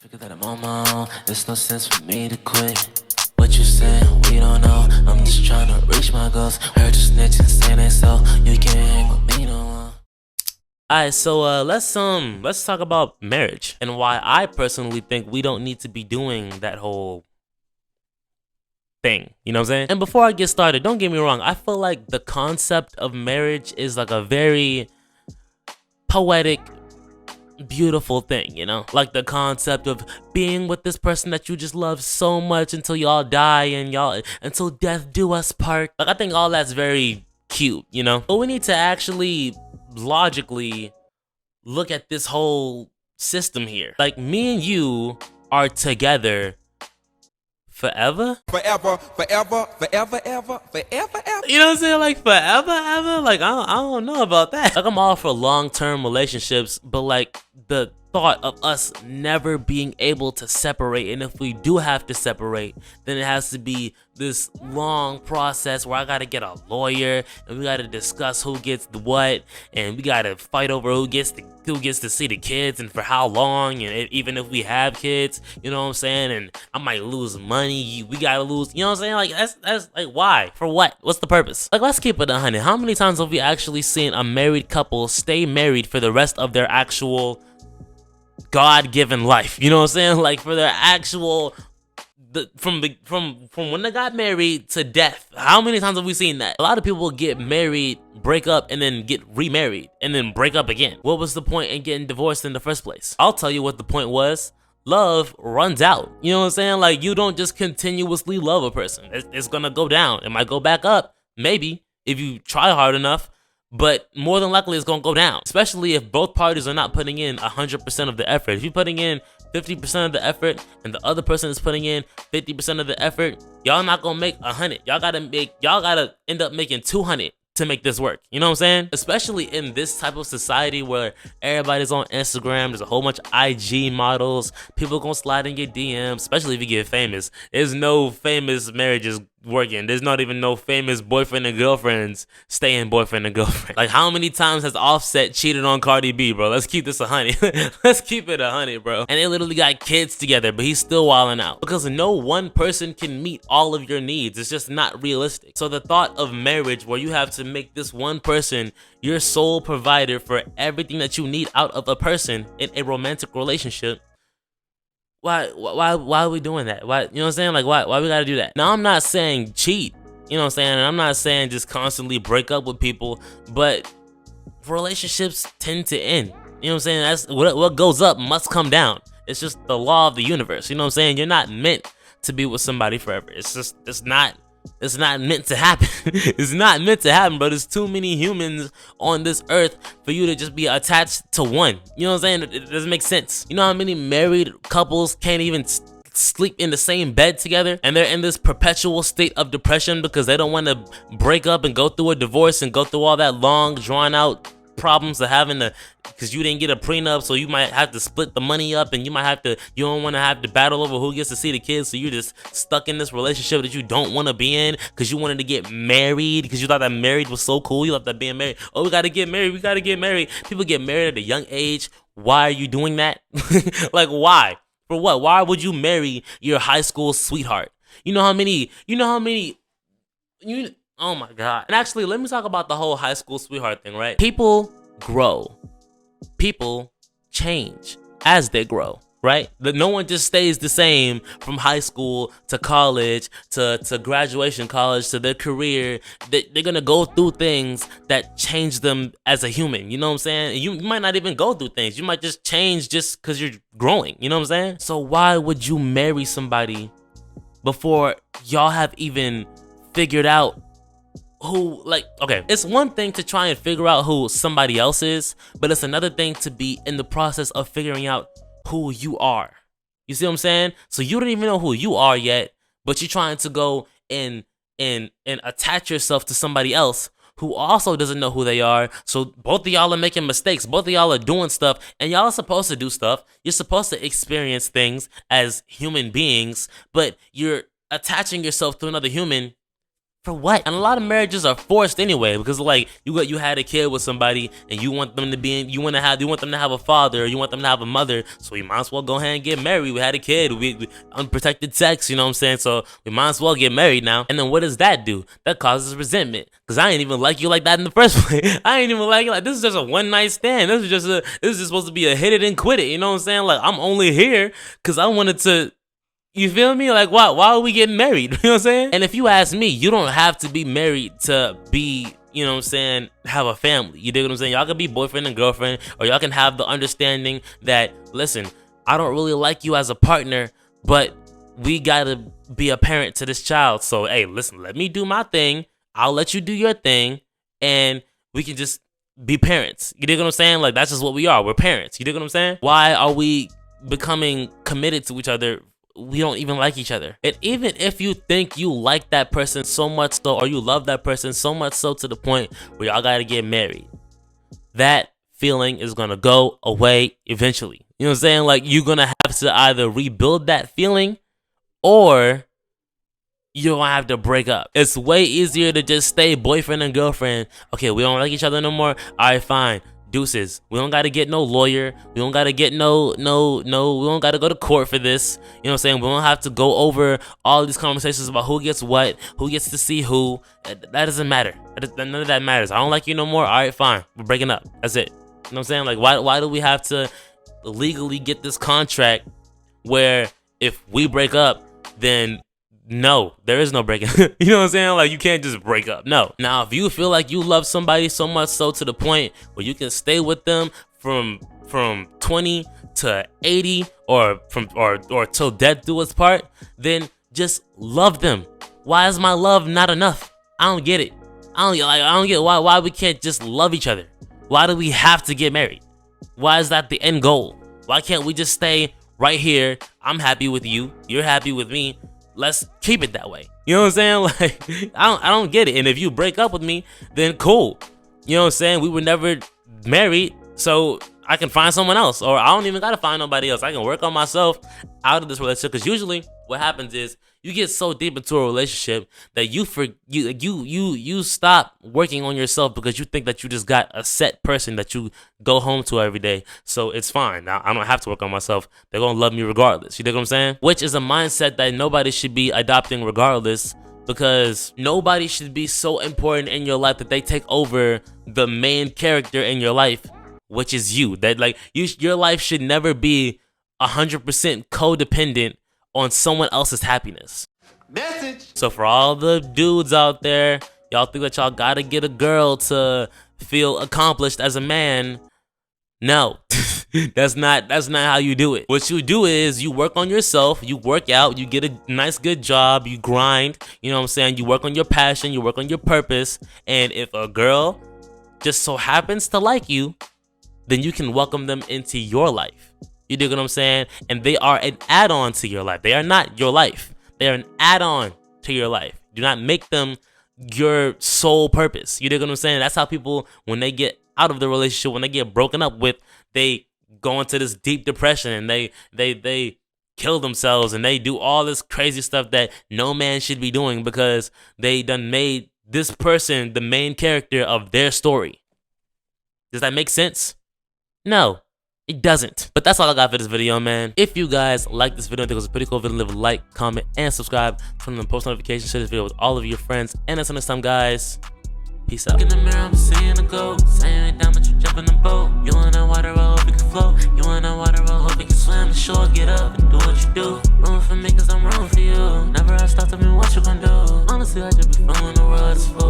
Figure that I'm on my own, there's no sense for me to quit. What you saying, we don't know. I'm just trying to reach my goals. Heard you snitching, saying that so you can't hang with me no more. Alright, so let's talk about marriage and why I personally think we don't need to be doing that whole thing. You know what I'm saying? And before I get started, don't get me wrong, I feel like the concept of marriage is like a very poetic, beautiful thing, you know? Like the concept of being with this person that you just love so much until y'all die and until death do us part. Like I think all that's very cute, you know? But we need to actually logically look at this whole system here. Like me and you are together forever? Forever, forever, forever, ever, forever, ever. You know what I'm saying? Like forever, ever? Like I don't know about that. Like I'm all for long-term relationships, but like the thought of us never being able to separate, and if we do have to separate, then it has to be this long process where I gotta get a lawyer and we gotta discuss who gets the what, and we gotta fight over who gets to see the kids and for how long, and even if we have kids, you know what I'm saying, and I might lose money, we gotta lose, you know what I'm saying? Like that's like, why? For what? What's the purpose? Like let's keep it 100. How many times have we actually seen a married couple stay married for the rest of their actual God-given life? You know what I'm saying? Like for their actual from when they got married to death. How many times have we seen that? A lot of people get married, break up, and then get remarried, and then break up again. What was the point in getting divorced in the first place? I'll tell you what the point was. Love runs out. You know what I'm saying? Like you don't just continuously love a person. It's gonna go down. It might go back up, maybe, if you try hard enough. But more than likely it's gonna go down, especially if both parties are not putting in 100% of the effort. If you're putting in 50% of the effort and the other person is putting in 50% of the effort, y'all not gonna make 100. Y'all gotta end up making 200 to make this work. You know what I'm saying? Especially in this type of society where everybody's on Instagram, there's a whole bunch of IG models, people gonna slide in your DMs, especially if you get famous. There's no famous marriages working. There's not even no famous boyfriend and girlfriends staying boyfriend and girlfriend. Like how many times has Offset cheated on Cardi B, bro? Let's keep this 100. Let's keep it 100, bro. And they literally got kids together, but he's still wilding out because no one person can meet all of your needs. It's just not realistic. So the thought of marriage where you have to make this one person your sole provider for everything that you need out of a person in a romantic relationship, why are we doing that? Why, you know what I'm saying? Like why we gotta do that? Now I'm not saying cheat, you know what I'm saying? And I'm not saying just constantly break up with people, but relationships tend to end. You know what I'm saying? That's what goes up must come down. It's just the law of the universe. You know what I'm saying? You're not meant to be with somebody forever. It's not meant to happen. It's not meant to happen, but there's too many humans on this earth for you to just be attached to one. You know what I'm saying? It doesn't make sense. You know how many married couples can't even sleep in the same bed together, and they're in this perpetual state of depression because they don't want to break up and go through a divorce and go through all that long drawn out problems of having to, because you didn't get a prenup, so you might have to split the money up, and you don't want to have to battle over who gets to see the kids, so you're just stuck in this relationship that you don't want to be in because you wanted to get married because you thought that married was so cool. You thought that being married, oh, we gotta get married. People get married at a young age. Why are you doing that? Like why? For what? Why would you marry your high school sweetheart? You know how many oh my God. And actually, let me talk about the whole high school sweetheart thing, right? People grow. People change as they grow, right? No one just stays the same from high school to college to graduation college to their career. They're gonna go through things that change them as a human. You know what I'm saying? You might not even go through things. You might just change just because you're growing. You know what I'm saying? So why would you marry somebody before y'all have even figured out who, like, okay, it's one thing to try and figure out who somebody else is, but it's another thing to be in the process of figuring out who you are. You see what I'm saying? So you don't even know who you are yet, but you're trying to go and attach yourself to somebody else who also doesn't know who they are. So both of y'all are making mistakes. Both of y'all are doing stuff, and y'all are supposed to do stuff. You're supposed to experience things as human beings, but you're attaching yourself to another human For what? And a lot of marriages are forced anyway, because like you had a kid with somebody and you want them to be you want them to have a father, or you want them to have a mother, so we might as well go ahead and get married. We had a kid, we unprotected sex, you know what I'm saying? So we might as well get married now. And then what does that do? That causes resentment, because I ain't even like you like that in the first place. I ain't even like you like this is just a one night stand. This is just supposed to be a hit it and quit it, you know what I'm saying? Like I'm only here because I wanted to. You feel me? Like, why are we getting married? You know what I'm saying? And if you ask me, you don't have to be married to be, you know what I'm saying, have a family. You dig what I'm saying? Y'all can be boyfriend and girlfriend, or y'all can have the understanding that, listen, I don't really like you as a partner, but we gotta be a parent to this child. So, hey, listen, let me do my thing. I'll let you do your thing, and we can just be parents. You dig what I'm saying? Like, that's just what we are. We're parents. You dig what I'm saying? Why are we becoming committed to each other? We don't even like each other. And even if you think you like that person so much so, or you love that person so much so to the point where y'all gotta get married, that feeling is gonna go away eventually. You know what I'm saying? Like, you're gonna have to either rebuild that feeling, or you're gonna have to break up. It's way easier to just stay boyfriend and girlfriend. Okay, we don't like each other no more. Alright, fine. Deuces. We don't gotta get no lawyer. We don't gotta get no. We don't gotta go to court for this. You know what I'm saying? We don't have to go over all these conversations about who gets what, who gets to see who. That doesn't matter. None of that matters. I don't like you no more. All right, fine. We're breaking up. That's it. You know what I'm saying? Like, why do we have to legally get this contract where if we break up, then no, there is no breaking. You know what I'm saying? Like, you can't just break up. No. Now, if you feel like you love somebody so much so to the point where you can stay with them from 20 to 80 or till death do us part, then just love them. Why is my love not enough? I don't get it. I don't get why we can't just love each other. Why do we have to get married? Why is that the end goal? Why can't we just stay right here? I'm happy with you. You're happy with me. Let's keep it that way. You know what I'm saying? Like, I don't get it. And if you break up with me, then cool. You know what I'm saying? We were never married, so I can find someone else, or I don't even gotta find nobody else. I can work on myself out of this relationship. Because usually, what happens is you get so deep into a relationship that you stop working on yourself because you think that you just got a set person that you go home to every day. So it's fine. Now I don't have to work on myself. They're gonna love me regardless. You dig what I'm saying? Which is a mindset that nobody should be adopting regardless, because nobody should be so important in your life that they take over the main character in your life, which is you. That like your life should never be 100% codependent on someone else's happiness. Message. So for all the dudes out there, y'all think that y'all gotta get a girl to feel accomplished as a man. No, that's not how you do it. What you do is you work on yourself, you work out, you get a nice good job, you grind, you know what I'm saying? You work on your passion, you work on your purpose, and if a girl just so happens to like you, then you can welcome them into your life. You dig what I'm saying? And they are an add-on to your life. They are not your life. They are an add-on to your life. Do not make them your sole purpose. You dig what I'm saying? That's how people, when they get out of the relationship, when they get broken up with, they go into this deep depression and they kill themselves and they do all this crazy stuff that no man should be doing because they done made this person the main character of their story. Does that make sense? No. It doesn't. But that's all I got for this video, man. If you guys like this video, I think it was a pretty cool video, leave a like, comment, and subscribe. Turn on post notifications, share this video with all of your friends. And until next time, guys, peace out. In the mirror, I'm seeing a goat. Saying down, but you jump in the boat. You in the water, I hope you can float. You in the water, I hope you can swim. The shore, get up and do what you do. Room for me, cause I'm room for you. Never ask, stop, tell me what you gon' do. Honestly, I just be feeling the world is full.